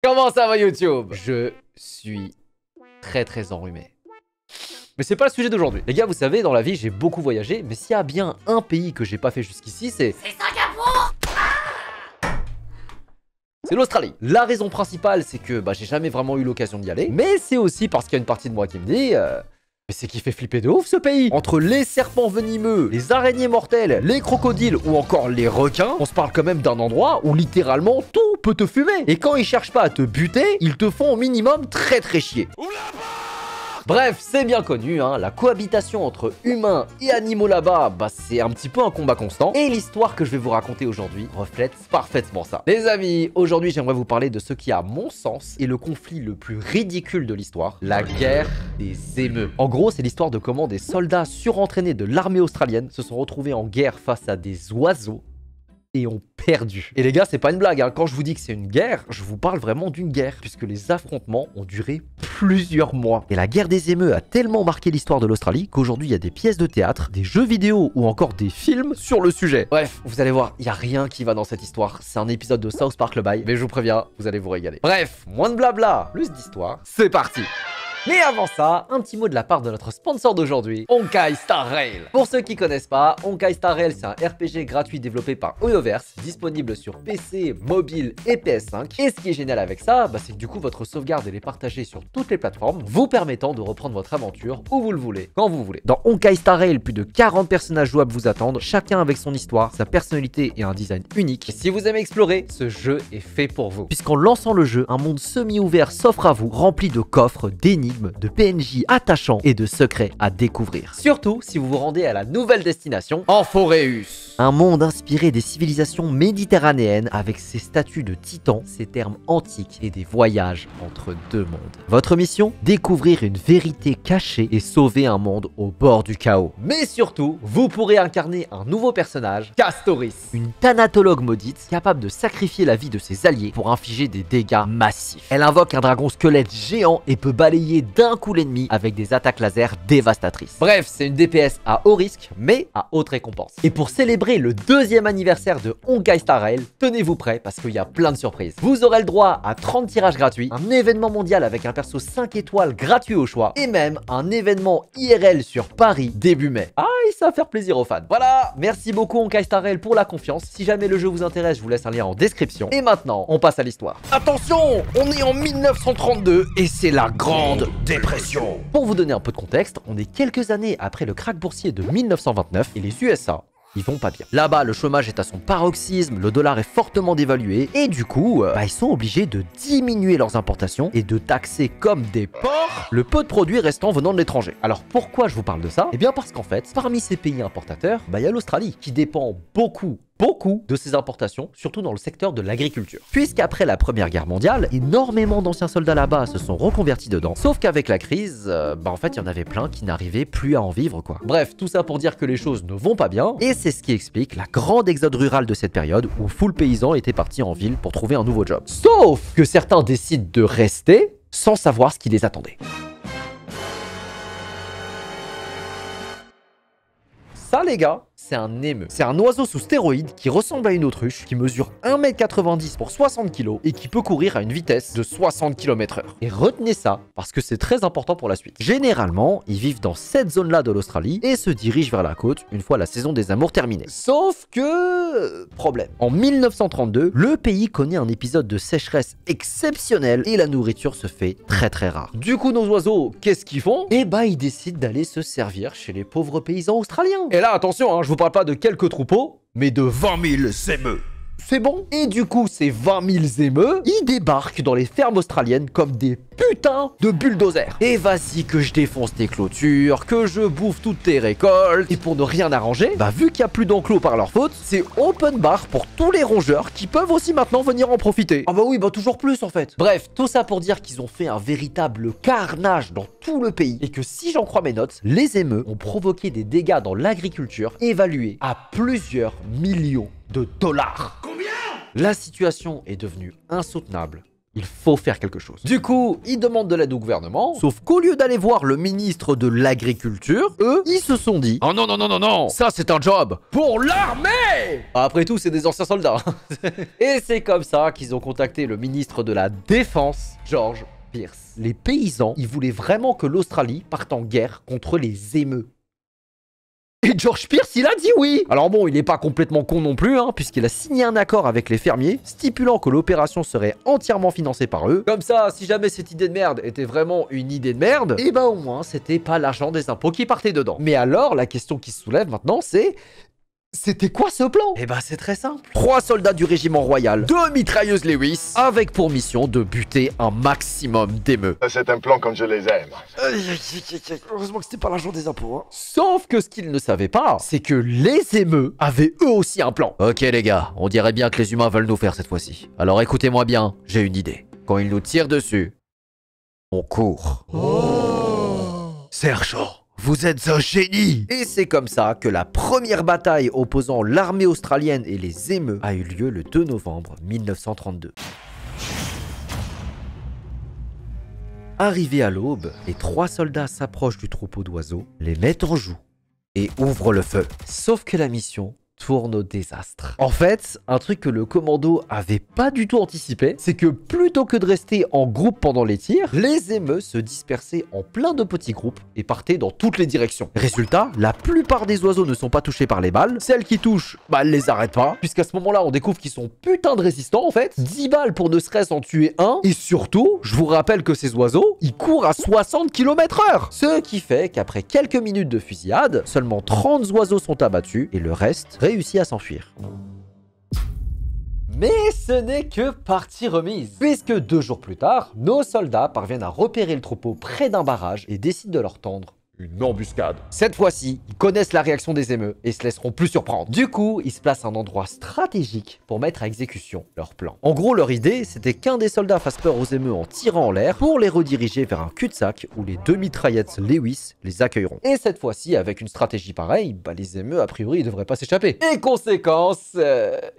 Comment ça va YouTube? Je suis très enrhumé. Mais c'est pas le sujet d'aujourd'hui. Les gars, vous savez, dans la vie, j'ai beaucoup voyagé, mais s'il y a bien un pays que j'ai pas fait jusqu'ici, c'est Singapour. C'est l'Australie. La raison principale, c'est que j'ai jamais vraiment eu l'occasion d'y aller, mais c'est aussi parce qu'il y a une partie de moi qui me dit... Mais c'est qui fait flipper de ouf ce pays. Entre les serpents venimeux, les araignées mortelles, les crocodiles ou encore les requins, on se parle quand même d'un endroit où littéralement tout peut te fumer. Et quand ils cherchent pas à te buter, ils te font au minimum très chier. Bref, c'est bien connu, hein, la cohabitation entre humains et animaux là-bas, c'est un petit peu un combat constant. Et l'histoire que je vais vous raconter aujourd'hui reflète parfaitement ça. Les amis, aujourd'hui j'aimerais vous parler de ce qui, à mon sens, est le conflit le plus ridicule de l'histoire, la guerre des émeus. En gros, c'est l'histoire de comment des soldats surentraînés de l'armée australienne se sont retrouvés en guerre face à des oiseaux et ont perdu. Et les gars, c'est pas une blague, hein. Quand je vous dis que c'est une guerre, je vous parle vraiment d'une guerre, puisque les affrontements ont duré plusieurs mois. Et la guerre des émeus a tellement marqué l'histoire de l'Australie qu'aujourd'hui il y a des pièces de théâtre, des jeux vidéo ou encore des films sur le sujet. Bref, vous allez voir, il y a rien qui va dans cette histoire. C'est un épisode de South Park le bail, mais je vous préviens, vous allez vous régaler. Bref, moins de blabla, plus d'histoire, c'est parti. Mais avant ça, un petit mot de la part de notre sponsor d'aujourd'hui, Honkai Star Rail. Pour ceux qui connaissent pas, Honkai Star Rail, c'est un RPG gratuit développé par Hoyoverse, disponible sur PC, mobile et PS5. Et ce qui est génial avec ça, c'est que du coup votre sauvegarde elle est partagée sur toutes les plateformes, vous permettant de reprendre votre aventure où vous le voulez, quand vous voulez. Dans Honkai Star Rail, plus de 40 personnages jouables vous attendent, chacun avec son histoire, sa personnalité et un design unique. Et si vous aimez explorer, ce jeu est fait pour vous. Puisqu'en lançant le jeu, un monde semi-ouvert s'offre à vous, rempli de coffres, d'énigmes, de PNJ attachants et de secrets à découvrir. Surtout si vous vous rendez à la nouvelle destination, Amphoreus. Un monde inspiré des civilisations méditerranéennes avec ses statues de titans, ses termes antiques et des voyages entre deux mondes. Votre mission? Découvrir une vérité cachée et sauver un monde au bord du chaos. Mais surtout, vous pourrez incarner un nouveau personnage, Castoris, une thanatologue maudite capable de sacrifier la vie de ses alliés pour infliger des dégâts massifs. Elle invoque un dragon squelette géant et peut balayer d'un coup l'ennemi avec des attaques laser dévastatrices. Bref, c'est une DPS à haut risque, mais à haute récompense. Et pour célébrer le 2e anniversaire de Honkai Star Rail, tenez-vous prêts parce qu'il y a plein de surprises. Vous aurez le droit à 30 tirages gratuits, un événement mondial avec un perso 5 étoiles gratuit au choix, et même un événement IRL sur Paris début mai. Ah, et ça va faire plaisir aux fans. Voilà, merci beaucoup Honkai Star Rail pour la confiance. Si jamais le jeu vous intéresse, je vous laisse un lien en description. Et maintenant, on passe à l'histoire. Attention, on est en 1932 et c'est la grande dépression. Pour vous donner un peu de contexte, on est quelques années après le krach boursier de 1929 et les USA, ils vont pas bien. Là-bas, le chômage est à son paroxysme, le dollar est fortement dévalué et du coup, ils sont obligés de diminuer leurs importations et de taxer comme des porcs le peu de produits restants venant de l'étranger. Alors pourquoi je vous parle de ça? Eh bien parce qu'en fait, parmi ces pays importateurs, il y a l'Australie qui dépend beaucoup de ces importations, surtout dans le secteur de l'agriculture. Puisqu'après la Première Guerre mondiale, énormément d'anciens soldats là-bas se sont reconvertis dedans, sauf qu'avec la crise, en fait, il y en avait plein qui n'arrivaient plus à en vivre, quoi. Bref, tout ça pour dire que les choses ne vont pas bien, et c'est ce qui explique la grande exode rurale de cette période où full paysans étaient partis en ville pour trouver un nouveau job. Sauf que certains décident de rester sans savoir ce qui les attendait. Ça, les gars, c'est un émeu. C'est un oiseau sous stéroïdes qui ressemble à une autruche, qui mesure 1,90 m pour 60 kg et qui peut courir à une vitesse de 60 km/h. Et retenez ça, parce que c'est très important pour la suite. Généralement, ils vivent dans cette zone-là de l'Australie et se dirigent vers la côte une fois la saison des amours terminée. Sauf que... problème. En 1932, le pays connaît un épisode de sécheresse exceptionnel et la nourriture se fait très rare. Du coup, nos oiseaux, qu'est-ce qu'ils font? Eh ils décident d'aller se servir chez les pauvres paysans australiens. Et là, attention, hein, je vous parle pas de quelques troupeaux, mais de 20 000 émeus. C'est bon? Et du coup, ces 20 000 émeus, ils débarquent dans les fermes australiennes comme des putains de bulldozers. Et vas-y que je défonce tes clôtures, que je bouffe toutes tes récoltes. Et pour ne rien arranger, vu qu'il n'y a plus d'enclos par leur faute, c'est open bar pour tous les rongeurs qui peuvent aussi maintenant venir en profiter. Ah oui, toujours plus en fait. Bref, tout ça pour dire qu'ils ont fait un véritable carnage dans tout le pays. Et que si j'en crois mes notes, les émeus ont provoqué des dégâts dans l'agriculture évalués à plusieurs millions de dollars. Combien? La situation est devenue insoutenable Il faut faire quelque chose. Du coup, ils demandent de l'aide au gouvernement, sauf qu'au lieu d'aller voir le ministre de l'Agriculture, eux, ils se sont dit « Oh non, non, non, non, non, ça c'est un job pour l'armée !» Après tout, c'est des anciens soldats. Et c'est comme ça qu'ils ont contacté le ministre de la Défense, George Pierce. Les paysans, ils voulaient vraiment que l'Australie parte en guerre contre les émeus. Et George Pierce, il a dit oui. Alors bon, il n'est pas complètement con non plus, hein, puisqu'il a signé un accord avec les fermiers, stipulant que l'opération serait entièrement financée par eux. Comme ça, si jamais cette idée de merde était vraiment une idée de merde, et ben au moins, c'était pas l'argent des impôts qui partait dedans. Mais alors, la question qui se soulève maintenant, c'est... C'était quoi ce plan? Eh ben c'est très simple. 3 soldats du régiment royal, 2 mitrailleuses Lewis, avec pour mission de buter un maximum d'émeutes. C'est un plan comme je les aime. Heureusement que c'était pas l'argent des impôts, hein. Sauf que ce qu'ils ne savaient pas, c'est que les émeutes avaient eux aussi un plan. Ok les gars, on dirait bien que les humains veulent nous faire cette fois-ci. Alors écoutez-moi bien, j'ai une idée. Quand ils nous tirent dessus, on court. Sergent, vous êtes un génie! Et c'est comme ça que la première bataille opposant l'armée australienne et les émeutes a eu lieu le 2 novembre 1932. Arrivés à l'aube, les 3 soldats s'approchent du troupeau d'oiseaux, les mettent en joue et ouvrent le feu. Sauf que la mission tourne au désastre. En fait, un truc que le commando avait pas du tout anticipé, c'est que plutôt que de rester en groupe pendant les tirs, les émeutes se dispersaient en plein de petits groupes et partaient dans toutes les directions. Résultat, la plupart des oiseaux ne sont pas touchés par les balles, celles qui touchent, bah elles les arrêtent pas, puisqu'à ce moment-là, on découvre qu'ils sont putain de résistants en fait. 10 balles pour ne serait-ce en tuer un, et surtout, je vous rappelle que ces oiseaux, ils courent à 60 km/h. Ce qui fait qu'après quelques minutes de fusillade, seulement 30 oiseaux sont abattus, et le reste réussit à s'enfuir. Mais ce n'est que partie remise, puisque 2 jours plus tard, nos soldats parviennent à repérer le troupeau près d'un barrage et décident de leur tendre une embuscade. Cette fois-ci, ils connaissent la réaction des émeutes et se laisseront plus surprendre. Du coup, ils se placent à un endroit stratégique pour mettre à exécution leur plan. En gros, leur idée, c'était qu'un des soldats fasse peur aux émeutes en tirant en l'air pour les rediriger vers un cul-de-sac où les 2 mitraillettes Lewis les accueilleront. Et cette fois-ci, avec une stratégie pareille, bah les émeutes, a priori, ils devraient pas s'échapper. Et conséquence,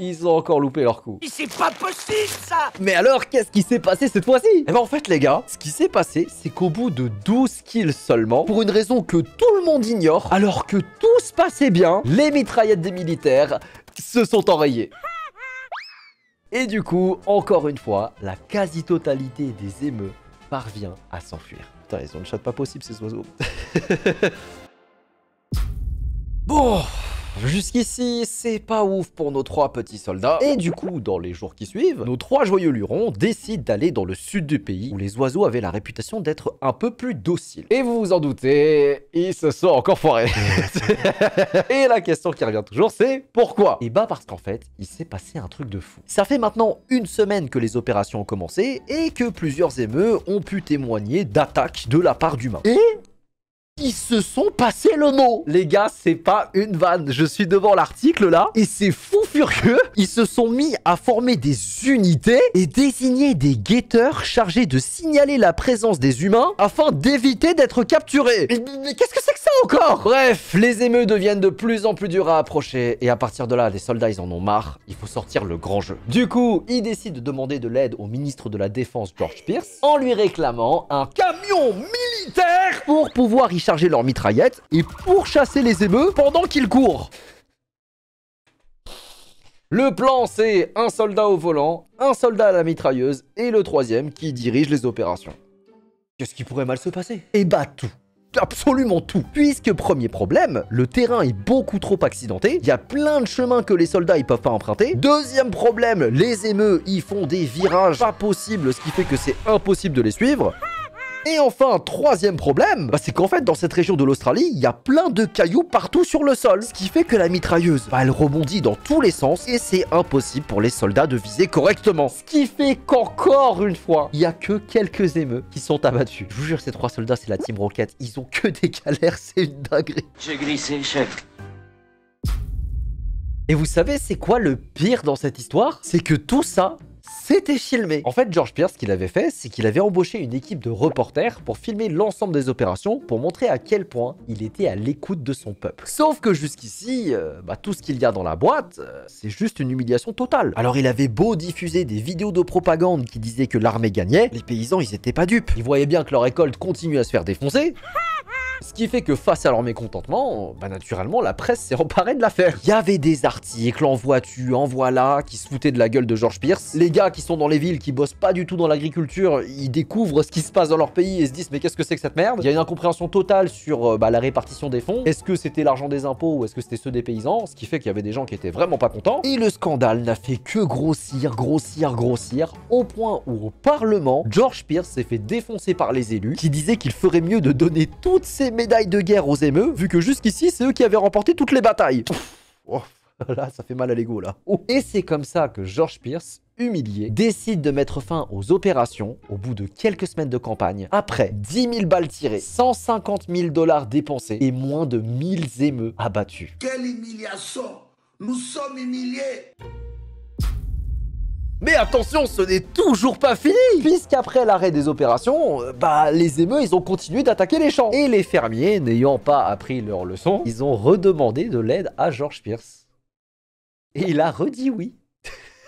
ils ont encore loupé leur coup. C'est pas possible ça! Mais alors, qu'est-ce qui s'est passé cette fois-ci? Eh ben en fait, les gars, ce qui s'est passé, c'est qu'au bout de 12 kills seulement, pour une raison que tout le monde ignore, alors que tout se passait bien, les mitraillettes des militaires se sont enrayées. Et du coup, encore une fois, la quasi-totalité des émeutes parvient à s'enfuir. Putain, ils ont une chatte pas possible, ces oiseaux. Bon, jusqu'ici, c'est pas ouf pour nos 3 petits soldats. Et du coup, dans les jours qui suivent, nos 3 joyeux lurons décident d'aller dans le sud du pays, où les oiseaux avaient la réputation d'être un peu plus dociles. Et vous vous en doutez, ils se sont encore foirés. Et la question qui revient toujours, c'est pourquoi? Et bah parce qu'en fait, il s'est passé un truc de fou. Ça fait maintenant 1 semaine que les opérations ont commencé, et que plusieurs émeutes ont pu témoigner d'attaques de la part d'humains. Et ils se sont passés le mot. Les gars, c'est pas une vanne. Je suis devant l'article là et c'est fou furieux. Ils se sont mis à former des unités et désigner des guetteurs chargés de signaler la présence des humains afin d'éviter d'être capturés. Mais qu'est-ce que c'est que ça encore? Bref, les émeutes deviennent de plus en plus dures à approcher et à partir de là, les soldats, ils en ont marre. Il faut sortir le grand jeu. Du coup, ils décident de demander de l'aide au ministre de la Défense, George Pierce, en lui réclamant un camion militaire pour pouvoir y charger leurs mitraillettes et pour chasser les émeutes pendant qu'ils courent. Le plan, c'est un soldat au volant, un soldat à la mitrailleuse et le 3e qui dirige les opérations. Qu'est-ce qui pourrait mal se passer? Eh bah tout. Absolument tout. Puisque premier problème, le terrain est beaucoup trop accidenté. Il y a plein de chemins que les soldats ils peuvent pas emprunter. Deuxième problème, les émeutes ils font des virages pas possibles, ce qui fait que c'est impossible de les suivre. Et enfin, 3e problème, bah c'est qu'en fait, dans cette région de l'Australie, il y a plein de cailloux partout sur le sol. Ce qui fait que la mitrailleuse, bah, elle rebondit dans tous les sens et c'est impossible pour les soldats de viser correctement. Ce qui fait qu'encore une fois, il y a que quelques émeutes qui sont abattus. Je vous jure, ces 3 soldats, c'est la Team Rocket. Ils ont que des galères, c'est une dinguerie. J'ai glissé, chef. Et vous savez, c'est quoi le pire dans cette histoire? C'est que tout ça, c'était filmé. En fait, George Pierce, ce qu'il avait fait, c'est qu'il avait embauché une équipe de reporters pour filmer l'ensemble des opérations pour montrer à quel point il était à l'écoute de son peuple. Sauf que jusqu'ici, tout ce qu'il y a dans la boîte, c'est juste une humiliation totale. Alors il avait beau diffuser des vidéos de propagande qui disaient que l'armée gagnait, les paysans, ils étaient pas dupes. Ils voyaient bien que leur récolte continue à se faire défoncer. Ce qui fait que face à leur mécontentement, naturellement, la presse s'est emparée de l'affaire. Il y avait des articles, en vois-tu, en voilà, qui se foutaient de la gueule de George Pierce. Les gars qui sont dans les villes, qui bossent pas du tout dans l'agriculture, ils découvrent ce qui se passe dans leur pays et se disent mais qu'est-ce que c'est que cette merde? Il y a une incompréhension totale sur la répartition des fonds. Est-ce que c'était l'argent des impôts ou est-ce que c'était ceux des paysans? Ce qui fait qu'il y avait des gens qui étaient vraiment pas contents. Et le scandale n'a fait que grossir, au point où au Parlement, George Pierce s'est fait défoncer par les élus qui disaient qu'il ferait mieux de donner toutes ces médailles de guerre aux émeux, vu que jusqu'ici, c'est eux qui avaient remporté toutes les batailles. Oh, là, ça fait mal à l'ego, là. Oh. Et c'est comme ça que George Pierce, humilié, décide de mettre fin aux opérations au bout de quelques semaines de campagne, après 10 000 balles tirées, 150 000 $ dépensés et moins de 1000 émeux abattus. Quelle humiliation! Nous sommes humiliés! Mais attention, ce n'est toujours pas fini, puisqu'après l'arrêt des opérations, les émeux, ils ont continué d'attaquer les champs. Et les fermiers, n'ayant pas appris leur leçon, ils ont redemandé de l'aide à George Pierce. Et il a redit oui.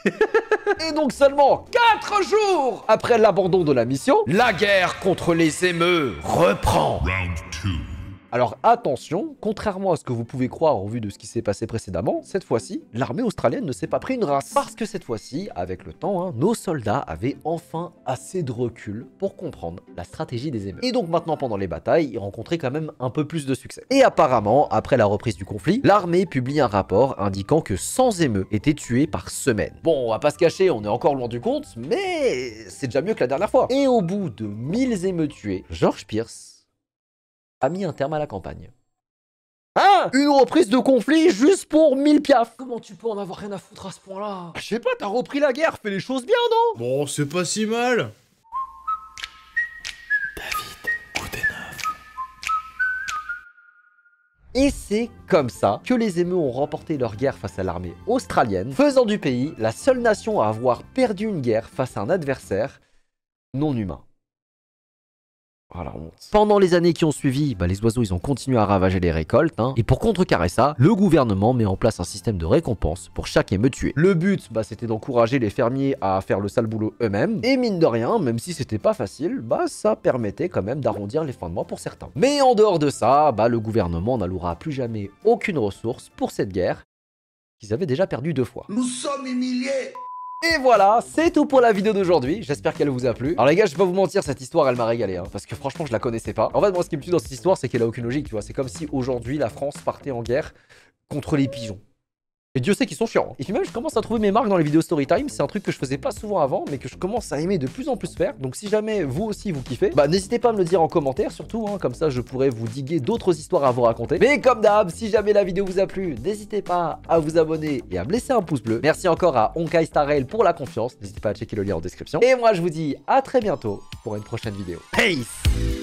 Et donc seulement 4 jours après l'abandon de la mission, la guerre contre les émeux reprend. Round 2. Alors attention, contrairement à ce que vous pouvez croire au vu de ce qui s'est passé précédemment, cette fois-ci, l'armée australienne ne s'est pas pris une race. Parce que cette fois-ci, avec le temps, nos soldats avaient enfin assez de recul pour comprendre la stratégie des émeutes. Et donc maintenant, pendant les batailles, ils rencontraient quand même un peu plus de succès. Et apparemment, après la reprise du conflit, l'armée publie un rapport indiquant que 100 émeutes étaient tués par semaine. Bon, on va pas se cacher, on est encore loin du compte, mais c'est déjà mieux que la dernière fois. Et au bout de 1000 émeutes tués, George Pierce a mis un terme à la campagne. Hein? Une reprise de conflit juste pour 1000 piafs. Comment tu peux en avoir rien à foutre à ce point-là? Je sais pas, t'as repris la guerre, fais les choses bien, non? Bon, c'est pas si mal. Et c'est comme ça que les émeutes ont remporté leur guerre face à l'armée australienne, faisant du pays la seule nation à avoir perdu une guerre face à un adversaire non humain. Oh, la honte. Pendant les années qui ont suivi, les oiseaux ils ont continué à ravager les récoltes. Et pour contrecarrer ça, le gouvernement met en place un système de récompense pour chaque émeute tué. Le but, c'était d'encourager les fermiers à faire le sale boulot eux-mêmes. Et mine de rien, même si c'était pas facile, ça permettait quand même d'arrondir les fins de mois pour certains. Mais en dehors de ça, le gouvernement n'allouera plus jamais aucune ressource pour cette guerre qu'ils avaient déjà perdu 2 fois. Nous sommes humiliés! Et voilà, c'est tout pour la vidéo d'aujourd'hui, j'espère qu'elle vous a plu. Alors les gars, je vais pas vous mentir, cette histoire elle m'a régalé, parce que franchement je la connaissais pas. En fait moi ce qui me tue dans cette histoire c'est qu'elle a aucune logique, tu vois, c'est comme si aujourd'hui la France partait en guerre contre les pigeons. Et Dieu sait qu'ils sont chiants. Et puis même je commence à trouver mes marques dans les vidéos storytime, c'est un truc que je faisais pas souvent avant, mais que je commence à aimer de plus en plus faire. Donc si jamais vous aussi vous kiffez, n'hésitez pas à me le dire en commentaire surtout, comme ça je pourrais vous diguer d'autres histoires à vous raconter. Mais comme d'hab, si jamais la vidéo vous a plu, n'hésitez pas à vous abonner et à me laisser un pouce bleu. Merci encore à Honkai Star Rail pour la confiance, n'hésitez pas à checker le lien en description. Et moi je vous dis à très bientôt pour une prochaine vidéo. Peace!